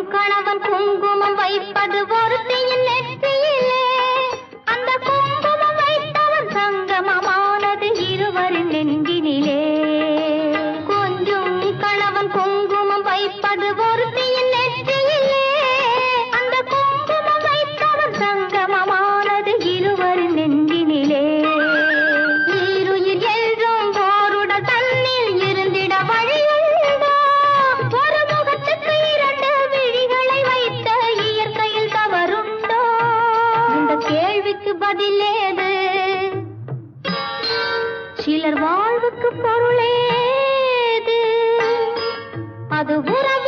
கணவன் குங்குமம் வைப்பது ஒருத்தியின் நெற்றியிலே. அந்த குங்குமம் வைத்தவன் சங்கமமானது இருவரின் நெஞ்சினிலே. கொஞ்சம் கணவன் குங்குமம் வைப்பது ஒருத்தியின் நெற்றியிலே. அந்த குங்குமம் வைத்தவன் சங்கமமானது இருவரின் நெஞ்சினிலே. ஈருயிர் என்றும் ஓருடல் தன்னில் இருந்திட வழியுண்டோ? ஒரு முகத்துக்கு இரண்டு விழிகளை வைத்த இயற்கையில் தவறுண்டோ? இந்த கேள்விக்கு பதிலேது. சிலர் வாழ்வுக்கு பொருளேது. அது உறவு